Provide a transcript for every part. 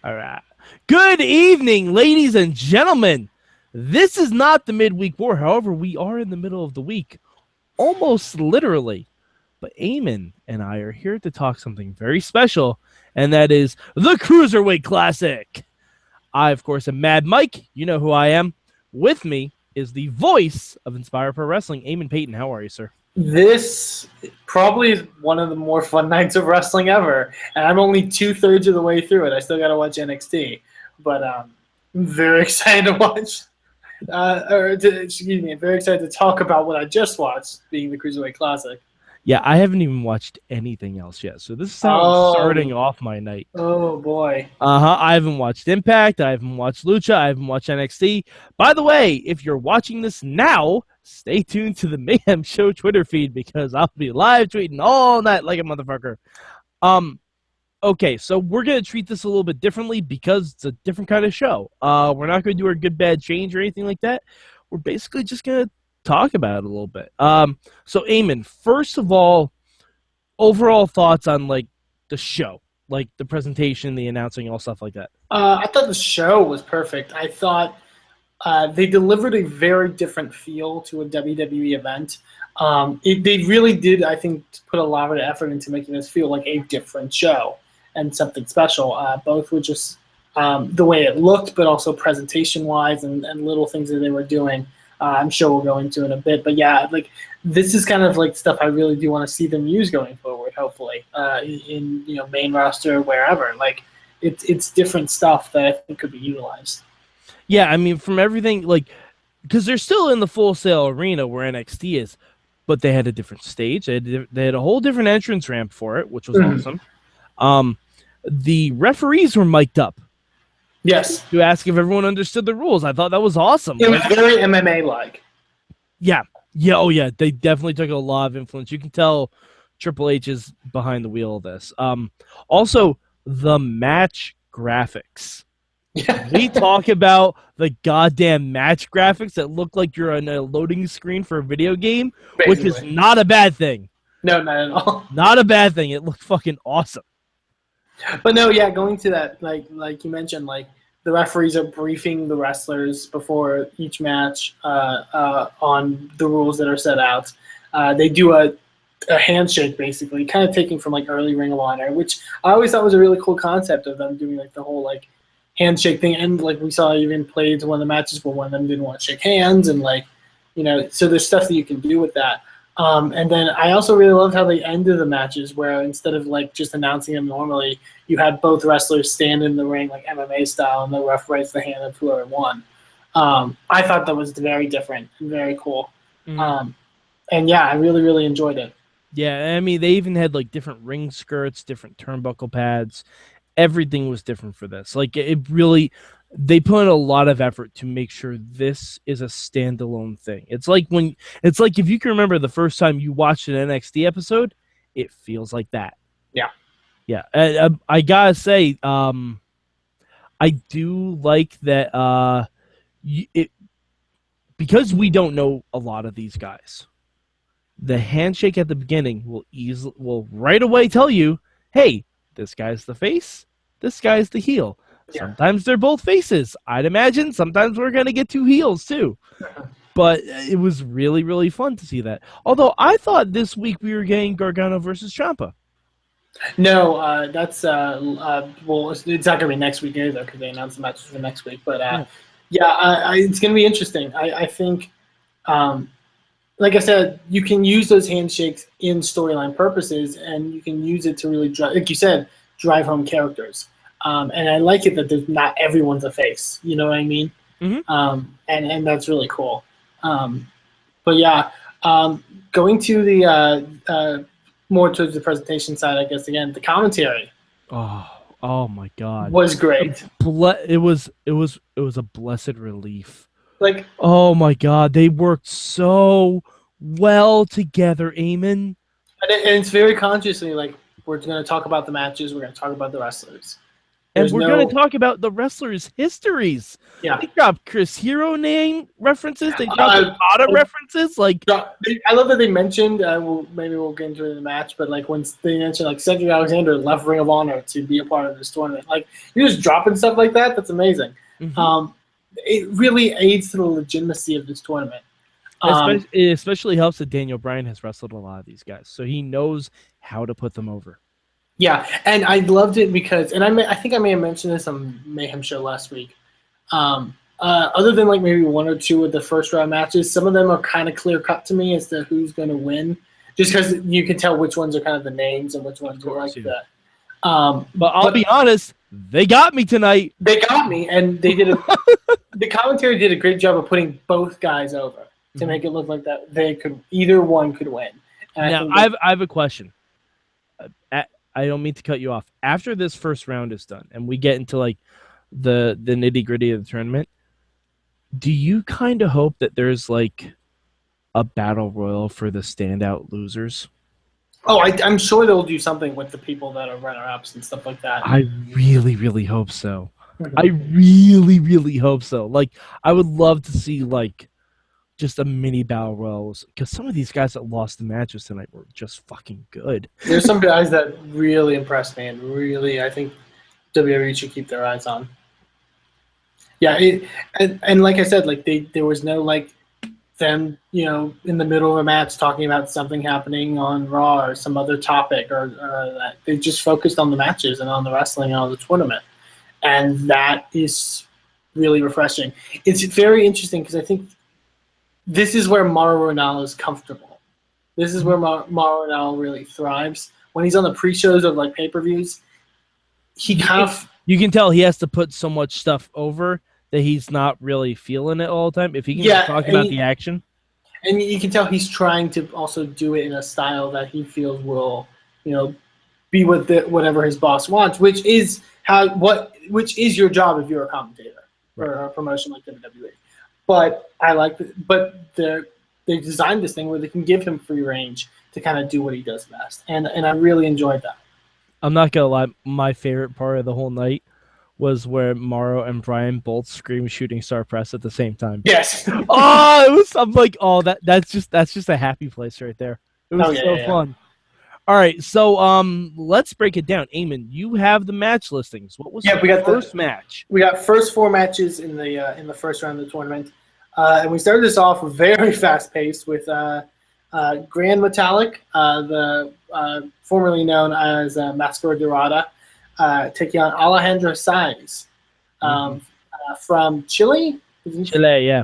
All right. Good evening, ladies and gentlemen. This is not the midweek war. However, we are in the middle of the week, almost literally. But Eamon and I are here to talk something very special, and that is the Cruiserweight Classic. I, of course, am Mad Mike. You know who I am. With me is the voice of Inspire Pro Wrestling, Eamon Paton. How are you, sir? This probably is one of the more fun nights of wrestling ever, and I'm only 2/3 of the way through it. I still got to watch NXT, but I'm very excited to watch. Excuse me, I'm very excited to talk about what I just watched, being the Cruiserweight Classic. Yeah, I haven't even watched anything else yet, so this is how I'm starting off my night. Oh, boy. I haven't watched Impact, I haven't watched Lucha, I haven't watched NXT. By the way, if you're watching this now, stay tuned to the Mayhem Show Twitter feed because I'll be live tweeting all night like a motherfucker. Okay, so we're going to treat this a little bit differently because it's a different kind of show. We're not going to do our good, bad change or anything like that. We're basically just going to talk about it a little bit. So Eamon, first of all, overall thoughts on like the show, like the presentation, the announcing, all stuff like that. I thought the show was perfect. I thought they delivered a very different feel to a WWE event. They really did, I think, put a lot of effort into making this feel like a different show and something special. Both were just the way it looked, but also presentation-wise and little things that they were doing. I'm sure we'll go into in a bit, but yeah, like this is kind of like stuff I really do want to see them use going forward. Hopefully, in main roster or wherever. Like it's different stuff that I think could be utilized. Yeah, I mean, from everything, like, because they're still in the Full Sail arena where NXT is, but they had a different stage. They had a whole different entrance ramp for it, which was awesome. The referees were mic'd up. Yes. To ask if everyone understood the rules. I thought that was awesome. It was very MMA-like. Yeah. Yeah, oh yeah. They definitely took a lot of influence. You can tell Triple H is behind the wheel of this. Also, the match graphics. We talk about the goddamn match graphics that look like you're on a loading screen for a video game, basically. Which is not a bad thing. No, not at all. Not a bad thing. It looked fucking awesome. But no, yeah, going to that, like you mentioned, like the referees are briefing the wrestlers before each match on the rules that are set out. They do a handshake, basically, kind of taking from like early Ring of Honor, which I always thought was a really cool concept of them doing like the whole like handshake thing. And like we saw even played one of the matches where one of them didn't want to shake hands, and like so there's stuff that you can do with that. And then I also really loved how they ended the matches where instead of like just announcing them normally, you had both wrestlers stand in the ring like MMA style and the ref raised the hand of whoever won. I thought that was very different and very cool. And yeah, I really, really enjoyed it. Yeah, I mean, they even had like different ring skirts, different turnbuckle pads. Everything was different for this. Like it really... They put in a lot of effort to make sure this is a standalone thing. It's like if you can remember the first time you watched an NXT episode, it feels like that. Yeah. Yeah. I gotta say, I do like that because we don't know a lot of these guys. The handshake at the beginning will right away tell you, hey, this guy's the face, this guy's the heel. Yeah. Sometimes they're both faces. I'd imagine sometimes we're going to get two heels too. But it was really, really fun to see that. Although I thought this week we were getting Gargano versus Ciampa. No, that's well, it's not going to be next week either because they announced the matches for next week. But it's going to be interesting. I think, like I said, you can use those handshakes in storyline purposes, and you can use it to really drive, like you said, drive home characters. And I like it that there's not everyone's a face. You know what I mean? Mm-hmm. And that's really cool. But yeah, going to the more towards the presentation side, I guess. Again, the commentary. Oh my God, was great. It was a blessed relief. Like, oh my God, they worked so well together, Eamon. And it's very consciously like we're going to talk about the matches, we're going to talk about the wrestlers. And we're going to talk about the wrestlers' histories. Yeah. They dropped Chris Hero name references. They dropped Okada references. Like, I love that they mentioned. Maybe we'll get into it in the match, but like when they mentioned like Cedric Alexander left Ring of Honor to be a part of this tournament, like you're just dropping stuff like that. That's amazing. Mm-hmm. It really aids to the legitimacy of this tournament. It especially helps that Daniel Bryan has wrestled a lot of these guys, so he knows how to put them over. Yeah, and I loved it because, and I think I may have mentioned this on Mayhem Show last week. Other than like maybe one or two of the first round matches, some of them are kind of clear cut to me as to who's going to win, just because you can tell which ones are kind of the names and which ones are like that. But I'll be honest, they got me tonight. They got me, and they did the commentary did a great job of putting both guys over to make it look like that either one could win. And now I have a question. I don't mean to cut you off. After this first round is done and we get into like the nitty-gritty of the tournament, do you kind of hope that there's like a battle royal for the standout losers? Oh, I'm sure they'll do something with the people that are runner-ups and stuff like that. I really, really hope so. I really, really hope so. Like, I would love to see like just a mini battle royals, because some of these guys that lost the matches tonight were just fucking good. There's some guys that really impressed me, and really I think WWE should keep their eyes on. Yeah, and like I said, like there was no like them, in the middle of a match talking about something happening on Raw or some other topic or that. They just focused on the matches and on the wrestling and on the tournament, and that is really refreshing. It's very interesting because I think this is where Mauro Ranallo is comfortable. This is where Mauro Ranallo really thrives. When he's on the pre-shows of like pay-per-views, he kind of... You can tell he has to put so much stuff over that he's not really feeling it all the time. If he can talk about the action. And you can tell he's trying to also do it in a style that he feels will, be with whatever his boss wants, which is your job if you're a commentator for a promotion like WWE. But they designed this thing where they can give him free range to kind of do what he does best, and I really enjoyed that. I'm not gonna lie, my favorite part of the whole night was where Mauro and Brian both scream "Shooting Star Press" at the same time. Yes. I'm like, that's just a happy place right there. It was fun. All right, so let's break it down. Eamon, you have the match listings. What was the first match? We got first 4 matches in the first round of the tournament, and we started this off very fast paced with Gran Metallik, formerly known as Mascara Dorada, taking on Alejandro Sainz from Chile. Chile, yeah.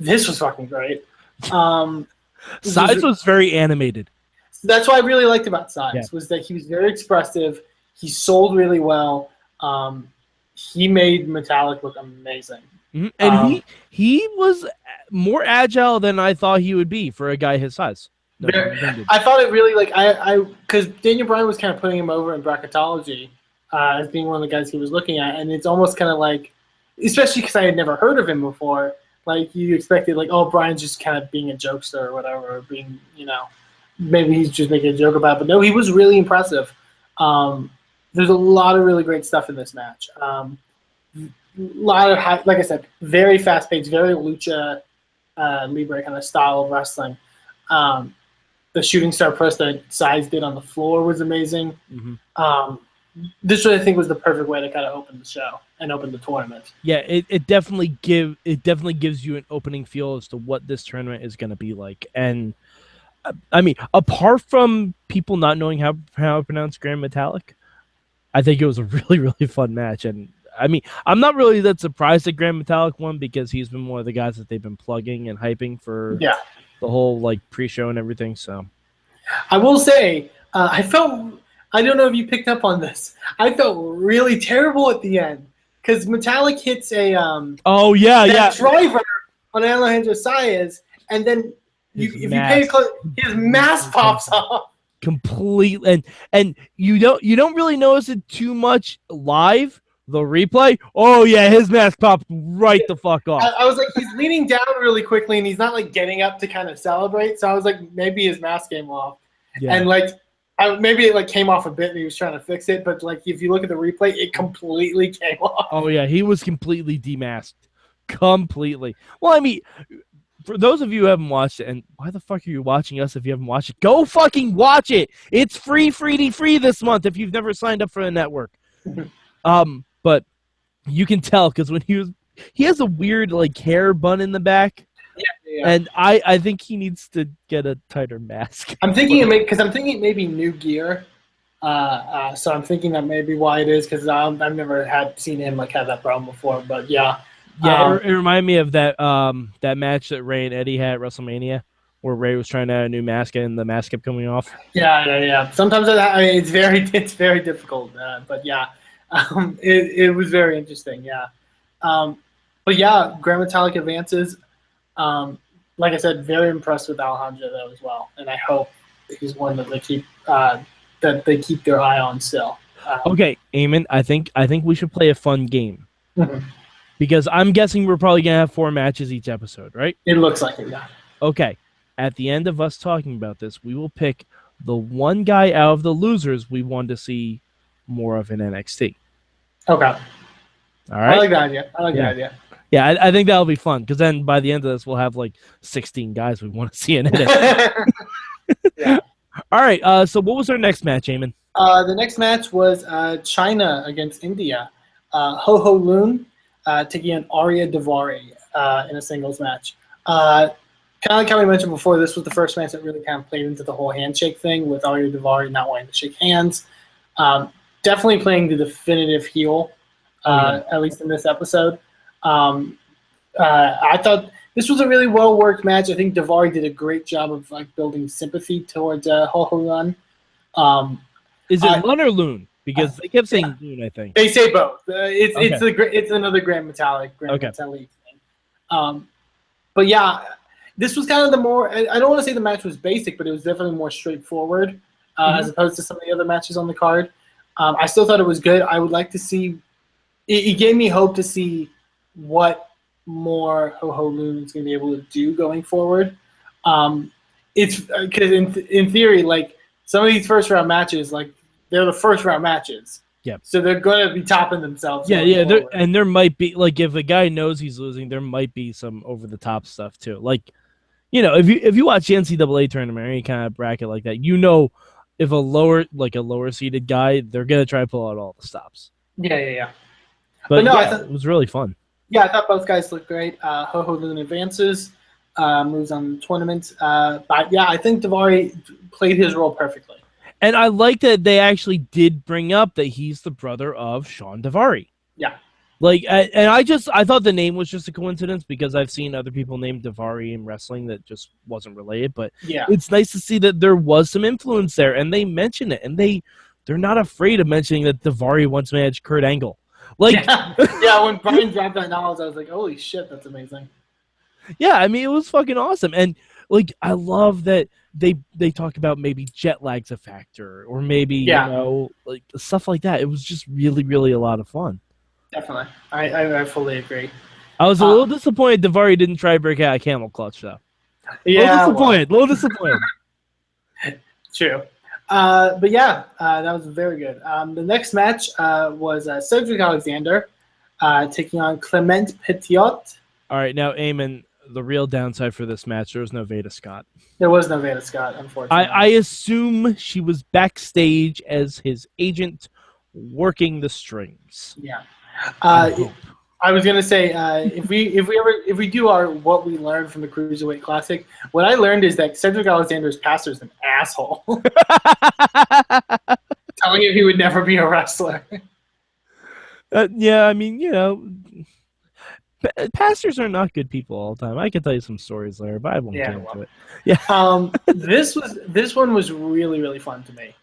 This was fucking great. Sainz was very animated. That's what I really liked about Sainz, was that he was very expressive. He sold really well. He made Metallic look amazing. Mm-hmm. And he was more agile than I thought he would be for a guy his size. I thought it really, because Daniel Bryan was kind of putting him over in bracketology as being one of the guys he was looking at, and it's almost kind of like, especially because I had never heard of him before, like you expected, like, oh, Bryan's just kind of being a jokester or whatever, or being, maybe he's just making a joke about it. But no, he was really impressive. There's a lot of really great stuff in this match. A lot of, like I said, very fast-paced, very lucha libre kind of style of wrestling. The shooting star press that Sainz did on the floor was amazing. Mm-hmm. This, I think, was the perfect way to kind of open the show and open the tournament. Yeah, it definitely gives you an opening feel as to what this tournament is going to be like. And I mean, apart from people not knowing how to pronounce Gran Metallik, I think it was a really, really fun match. And I mean, I'm not really that surprised that Gran Metallik won, because he's been one of the guys that they've been plugging and hyping for the whole pre-show and everything. So I will say, I don't know if you picked up on this, I felt really terrible at the end because Metallic hits a driver on Alejandro Sainz, and then if you pay close, his mask pops off completely, and you don't really notice it too much live. The replay, his mask popped right the fuck off. I was like, he's leaning down really quickly, and he's not getting up to kind of celebrate. So I was like, maybe his mask came off. Yeah. And maybe it like came off a bit and he was trying to fix it, but like if you look at the replay, it completely came off. Oh yeah, he was completely demasked. Completely. Well, I mean, for those of you who haven't watched it, and why the fuck are you watching us if you haven't watched it? Go fucking watch it. It's free this month if you've never signed up for the network. But you can tell because when he has a weird like hair bun in the back. Yeah. And I think he needs to get a tighter mask. I'm thinking it may be new gear. So I'm thinking that may be why it is because I've never seen him like have that problem before. But yeah. Yeah, it reminded me of that match that Ray and Eddie had at WrestleMania, where Ray was trying to add a new mask and the mask kept coming off. Yeah. Sometimes it's very difficult, but yeah, it was very interesting. Yeah, but yeah, Gran Metallik advances. Like I said, very impressed with Alejandro though as well, and I hope he's one that they keep their eye on still. Okay, Eamon, I think we should play a fun game. Mm-hmm. Because I'm guessing we're probably going to have 4 matches each episode, right? It looks like it, yeah. Okay. At the end of us talking about this, we will pick the one guy out of the losers we want to see more of in NXT. Okay. All right? I like that idea. Yeah, I think that'll be fun because then by the end of this, we'll have like 16 guys we want to see in NXT. Yeah. All right. So what was our next match, Eamon? The next match was China against India. Ho Lun taking on Aryia Daivari in a singles match. Kind of like how we mentioned before, this was the first match that really kind of played into the whole handshake thing with Aryia Daivari not wanting to shake hands. Definitely playing the definitive heel, at least in this episode. I thought this was a really well-worked match. I think Daivari did a great job of like building sympathy towards Ho Lun. Is it Lun or Loon? Because they kept saying Loon, I think. They say both. It's another Gran Metallik thing. But yeah, this was kind of the more. I don't want to say the match was basic, but it was definitely more straightforward as opposed to some of the other matches on the card. I still thought it was good. I would like to see. It gave me hope to see what more Ho Lun is going to be able to do going forward. It's because in theory, like some of these first round matches, like. They're the first round matches. Yeah. So they're going to be topping themselves. Yeah. And there might be, like, if a guy knows he's losing, there might be some over the top stuff too. Like, you know, if you watch the NCAA tournament or any kind of bracket like that, you know, if a lower seeded guy, they're going to try to pull out all the stops. Yeah. But no, I thought, it was really fun. Yeah, I thought both guys looked great. Ho Lun advances, moves on the tournament. But yeah, I think Daivari played his role perfectly. And I like that they actually did bring up that he's the brother of Sean Daivari. Yeah. Like, and I thought the name was just a coincidence because I've seen other people named Daivari in wrestling that just wasn't related. But yeah, it's nice to see that there was some influence there, and they mention it, and they're not afraid of mentioning that Daivari once managed Kurt Angle. Like, yeah, when Brian dropped that knowledge, I was like, holy shit, that's amazing. Yeah, I mean, it was fucking awesome, and like, I love that. They talk about maybe jet lag's a factor or maybe, you know, like stuff like that. It was just really, really a lot of fun. Definitely. I fully agree. I was a little disappointed Daivari didn't try to break out a camel clutch, though. Yeah. A little disappointed. True. But yeah, that was very good. The next match was Cedric Alexander taking on Clement Petiot. All right, now, Eamon, the real downside for this match, there was no Veda Scott. There was no Veda Scott, unfortunately. I assume she was backstage as his agent working the strings. Yeah. I was gonna say if we do our what we learned from the Cruiserweight Classic, what I learned is that Cedric Alexander's pastor is an asshole, telling him he would never be a wrestler. Yeah, I mean, you know, pastors are not good people all the time. I can tell you some stories later, but I won't get into it. Yeah. This one was really, really fun to me.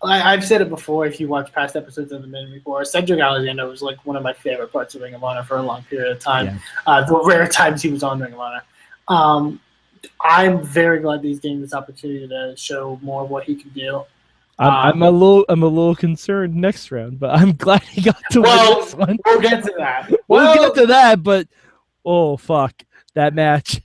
I've said it before. If you watch past episodes of The Minute Report, Cedric Alexander was like one of my favorite parts of Ring of Honor for a long period of time. Yeah. The rare times he was on Ring of Honor. I'm very glad he's getting this opportunity to show more of what he can do. I'm a little concerned next round, but I'm glad he got to win this one. We'll get to that. We'll get to that, but oh fuck, that match.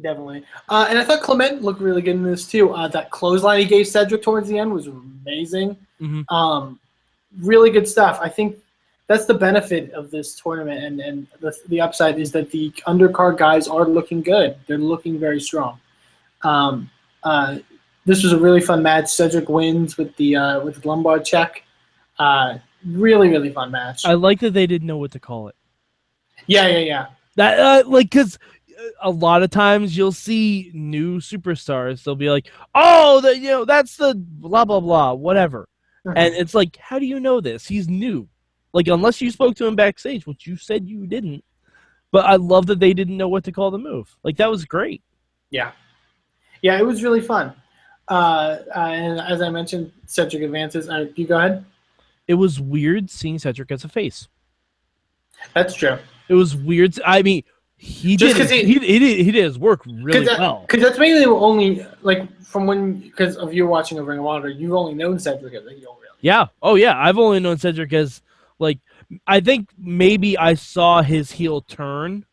Definitely. And I thought Clement looked really good in this too. That clothesline he gave Cedric towards the end was amazing. Really good stuff. I think that's the benefit of this tournament, and the upside is that the undercard guys are looking good. They're looking very strong. This was a really fun match. Cedric wins with the lumbar check. Really, really fun match. I like that they didn't know what to call it. Yeah. That because a lot of times you'll see new superstars. They'll be like, "Oh, that's the blah blah blah, whatever," and it's like, how do you know this? He's new. Like, unless you spoke to him backstage, which you said you didn't. But I love that they didn't know what to call the move. Like, that was great. Yeah, it was really fun. And as I mentioned, Cedric advances. You go ahead. It was weird seeing Cedric as a face. That's true. It was weird. I mean, he did his work really well. Because that's mainly only because of you watching over Ring of Honor, you've only known Cedric as a heel, really. Yeah. Oh yeah. I've only known Cedric as I think maybe I saw his heel turn,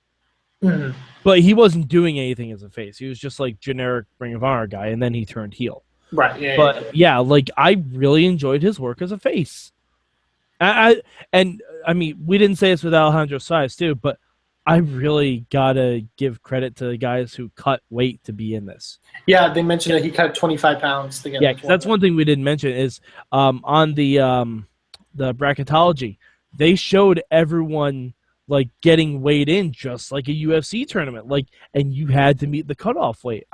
but he wasn't doing anything as a face. He was just like generic Ring of Honor guy, and then he turned heel. Right. Yeah. But I really enjoyed his work as a face. I mean, we didn't say this with Alejandro Saez too, but I really gotta give credit to the guys who cut weight to be in this. Yeah, they mentioned that he cut 25 pounds to get. Yeah, that's one thing we didn't mention is on the bracketology, they showed everyone getting weighed in just like a UFC tournament, and you had to meet the cutoff weight.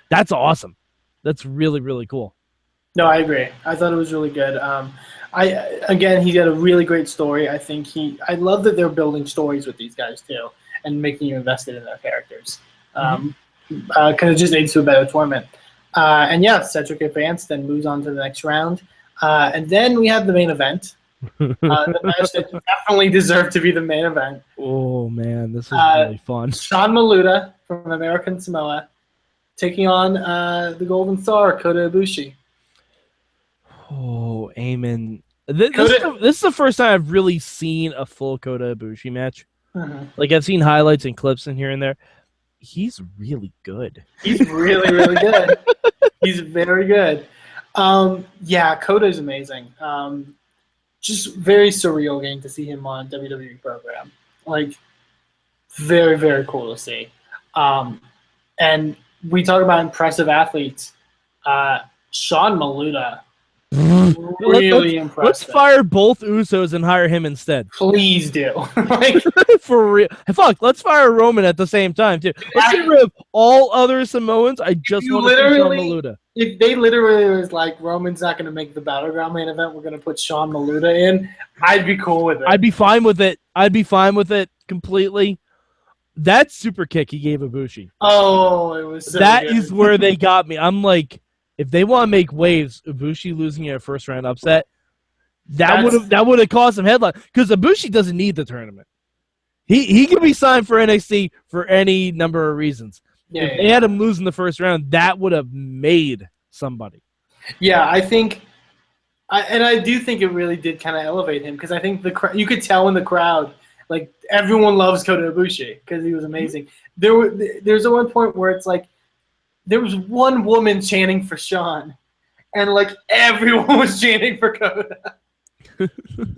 That's awesome. That's really, really cool. No, I agree. I thought it was really good. He got a really great story. I think I love that they're building stories with these guys too, and making you invested in their characters. Because it just leads to a better tournament. Cedric advanced, then moves on to the next round, and then we have the main event. The match that definitely deserved to be the main event. Oh man, this is really fun. Sean Maluta from American Samoa taking on the Golden Star, Kota Ibushi. Oh, Eamon. This is the first time I've really seen a full Kota Ibushi match. I've seen highlights and clips in here and there. He's really good. He's really, really good. He's very good. Kota's amazing. Just very surreal getting to see him on a WWE program. Very, very cool to see. And we talk about impressive athletes. Sean Maluta. Really impressive. Let's fire both Usos and hire him instead. Please do. For real. Fuck, let's fire Roman at the same time, too. Let's get rid of all other Samoans. I just want to see Sean Maluta. If they literally was like, Roman's not going to make the Battleground main event, we're going to put Sean Maluta in, I'd be cool with it. I'd be fine with it completely. That super kick he gave Ibushi. Oh, it was so That good. is where they got me. I'm like, if they want to make waves, Ibushi losing a first round upset, that would have caused some headline, because Ibushi doesn't need the tournament. He can be signed for NXT for any number of reasons. If they had him lose in the first round, that would have made somebody. Yeah, I think, I do think it really did kind of elevate him, because I think you could tell in the crowd, everyone loves Kota Ibushi because he was amazing. There's one point where it's like, there was one woman chanting for Sean, and everyone was chanting for Kota.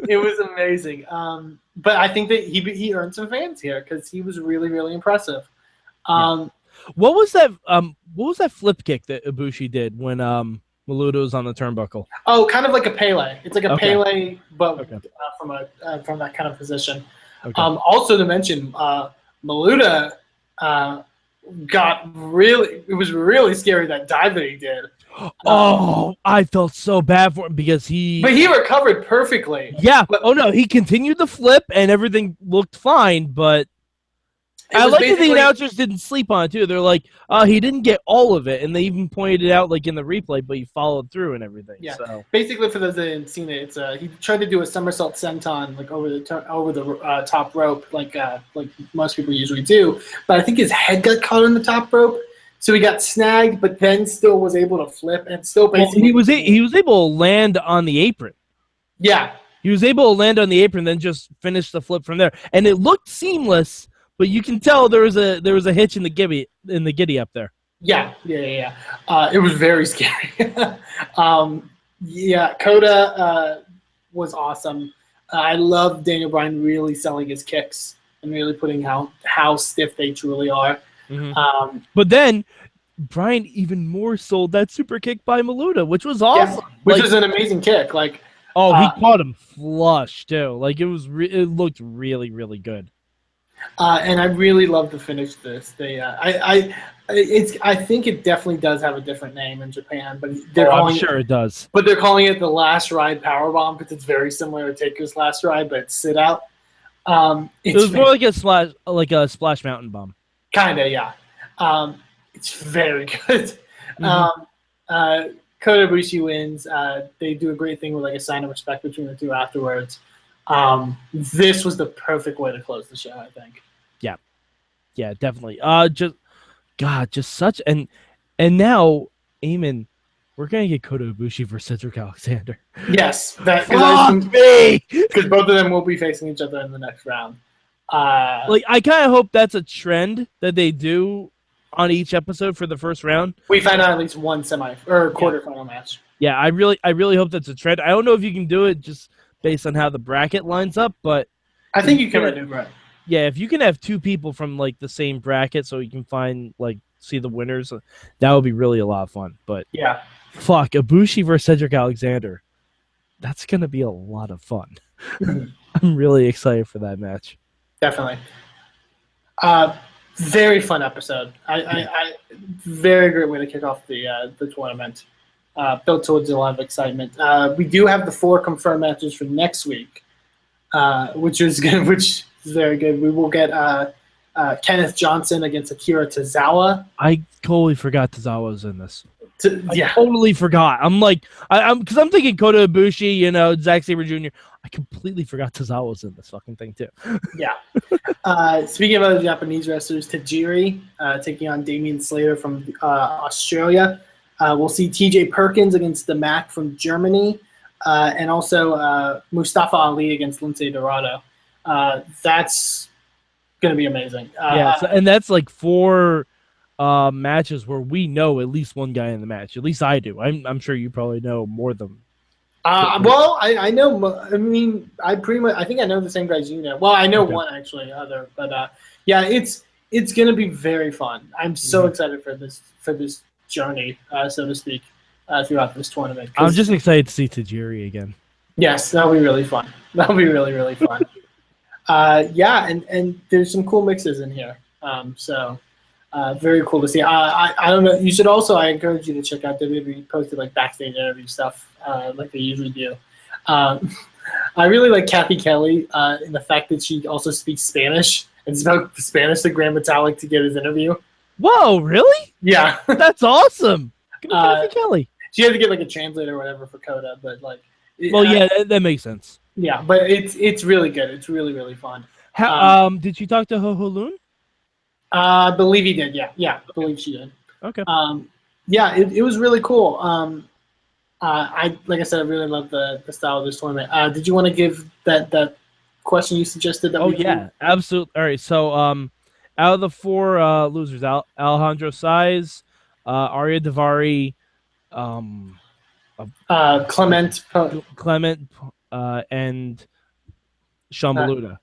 It was amazing. But I think that he earned some fans here because he was really, really impressive. What was that? What was that flip kick that Ibushi did when Maluta was on the turnbuckle? Oh, kind of like a Pele. It's like a Pele, but from that kind of position. Okay. Also to mention, Maluta. It was really scary, that dive that he did. I felt so bad for him because But he recovered perfectly. Yeah. He continued the flip and everything looked fine, but I like that the announcers didn't sleep on it too. They're like, he didn't get all of it, and they even pointed it out in the replay, but he followed through and everything. Yeah. So. Basically, for those that haven't seen it, it's he tried to do a somersault senton over the top rope, like most people usually do. But I think his head got caught on the top rope, so he got snagged, but then still was able to flip and still basically. He was able to land on the apron. Yeah. He was able to land on the apron, then just finish the flip from there, and it looked seamless. but you can tell there was a hitch in the giddy up there. Yeah. It was very scary. Kota was awesome. I love Daniel Bryan really selling his kicks and really putting how stiff they truly are. Mm-hmm. But then Bryan even more sold that super kick by Maluta, which was awesome. Which was an amazing kick. He caught him flush too. It looked really, really good. And I really love to finish this. I think it definitely does have a different name in Japan, but I'm sure it does. But they're calling it the Last Ride Powerbomb because it's very similar to Taker's Last Ride, but it's sit out. It was more like a splash mountain bomb. Kinda, yeah. It's very good. Mm-hmm. Kota Ibushi wins. They do a great thing with a sign of respect between the two afterwards. This was the perfect way to close the show, I think. Yeah, definitely. Just such and now, Eamon, we're gonna get Kota Ibushi for Cedric Alexander. Yes, because both of them will be facing each other in the next round. I kind of hope that's a trend that they do on each episode for the first round. We find out at least one quarterfinal match. Yeah, I really hope that's a trend. I don't know if you can do it just based on how the bracket lines up, but I think you can do it. Yeah, if you can have two people from the same bracket, so you can find see the winners, that would be really a lot of fun. But yeah, fuck, Ibushi versus Cedric Alexander, that's gonna be a lot of fun. I'm really excited for that match. Definitely. Very fun episode. I very great way to kick off the tournament. Built towards a lot of excitement. We do have the 4 confirmed matches for next week, which is good. Which is very good. We will get Kenneth Johnson against Akira Tozawa. I totally forgot Tozawa was in this. I totally forgot. I'm because I'm thinking Kota Ibushi, Zack Sabre Jr. I completely forgot Tozawa was in this fucking thing too. Yeah. Speaking of other Japanese wrestlers, Tajiri taking on Damian Slater from Australia. We'll see T.J. Perkins against the Mac from Germany, and also Mustafa Ali against Lince Dorado. That's going to be amazing. And that's 4 matches where we know at least one guy in the match. At least I do. I'm sure you probably know more than. Well, I know. I mean, I think I know the same guys you know. Well, I know one actually, but yeah, it's going to be very fun. I'm so excited for this journey, so to speak, throughout this tournament. I'm just excited to see Tajiri again. Yes, that'll be really fun. That'll be really, really fun. And there's some cool mixes in here. So very cool to see. I don't know. You should also. I encourage you to check out WWE posted backstage interview stuff like they usually do. I really like Kathy Kelly in the fact that she also speaks Spanish and spoke Spanish to Gran Metallik to get his interview. Whoa, really? Yeah. That's awesome. Kathy Kelly. She had to get a translator or whatever for Kota, but that makes sense. Yeah, but it's really good. It's really, really fun. Did you talk to Ho Lun? I believe he did. Yeah, I believe she did. Okay. Yeah, it was really cool. Like I said, I really love the style of this tournament. Did you want to give that question you suggested? Absolutely. All right, so out of the 4 losers, Alejandro Saez, Aryia Daivari, Clement, and Sean Maluta.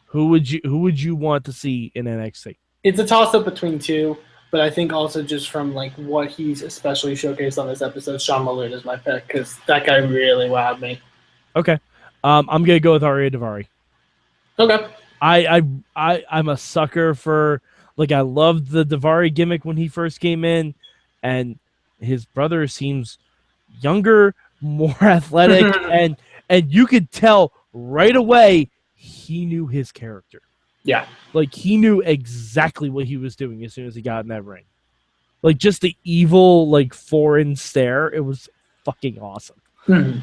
Who would you want to see in NXT? It's a toss-up between 2, but I think also just from what he's especially showcased on this episode, Sean Maluta is my pick because that guy really wowed me. Okay, I'm gonna go with Aryia Daivari. Okay. I'm a sucker for I loved the Daivari gimmick when he first came in, and his brother seems younger, more athletic, and you could tell right away he knew his character. Yeah. He knew exactly what he was doing as soon as he got in that ring. Just the evil, foreign stare. It was fucking awesome. Mm-hmm.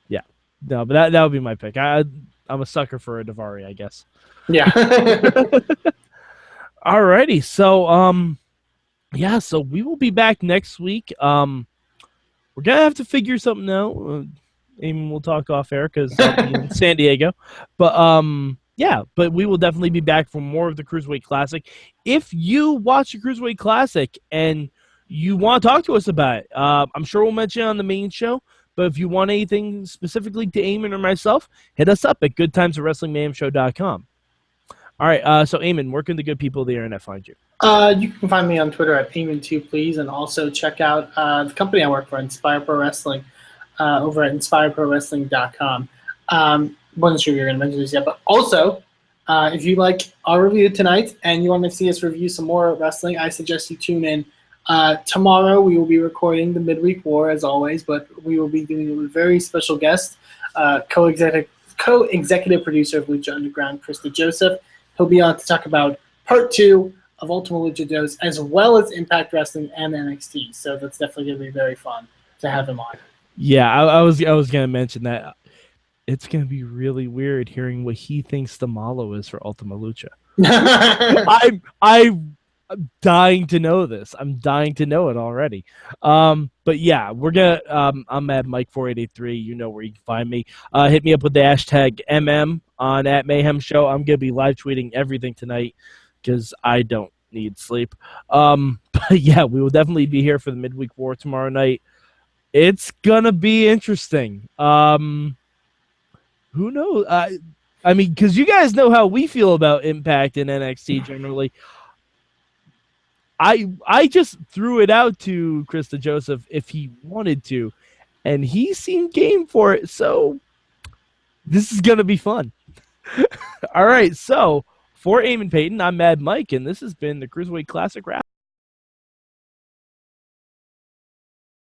Yeah. No, but that would be my pick. I'm a sucker for a Daivari, I guess. Yeah. Alrighty. So, so we will be back next week. We're gonna have to figure something out. Amy will talk off air because I'll be in San Diego. But Yeah, but we will definitely be back for more of the Cruiserweight Classic. If you watch the Cruiserweight Classic and you want to talk to us about it, I'm sure we'll mention it on the main show. But if you want anything specifically to Eamon or myself, hit us up at goodtimeswrestlingmayhemshow.com. All right, so Eamon, where can the good people of the internet find you? You can find me on Twitter at Eamon2, please, and also check out the company I work for, Inspire Pro Wrestling, over at inspireprowrestling.com. Wasn't sure you were going to mention this yet, but also, if you like our review tonight and you want to see us review some more wrestling, I suggest you tune in. Tomorrow we will be recording the Midweek War, as always, but we will be doing it with a very special guest, co-executive producer of Lucha Underground, Krista Joseph. He'll be on to talk about Part 2 of Ultimate Luchadores, as well as Impact Wrestling and NXT. So that's definitely going to be very fun to have him on. Yeah, I was going to mention that. It's going to be really weird hearing what he thinks the Malo is for Ultima Lucha. I'm dying to know this. I'm dying to know it already. But yeah, we're gonna. I'm at Mike4883. You know where you can find me. Hit me up with the hashtag MM on at Mayhem Show. I'm gonna be live tweeting everything tonight because I don't need sleep. But yeah, we will definitely be here for the Midweek War tomorrow night. It's gonna be interesting. Who knows? I mean, because you guys know how we feel about Impact and NXT generally. I just threw it out to Krista Joseph if he wanted to, and he seemed game for it. So this is gonna be fun. All right, so for Eamon Paton, I'm Mad Mike, and this has been the Cruiserweight Classic Wrap.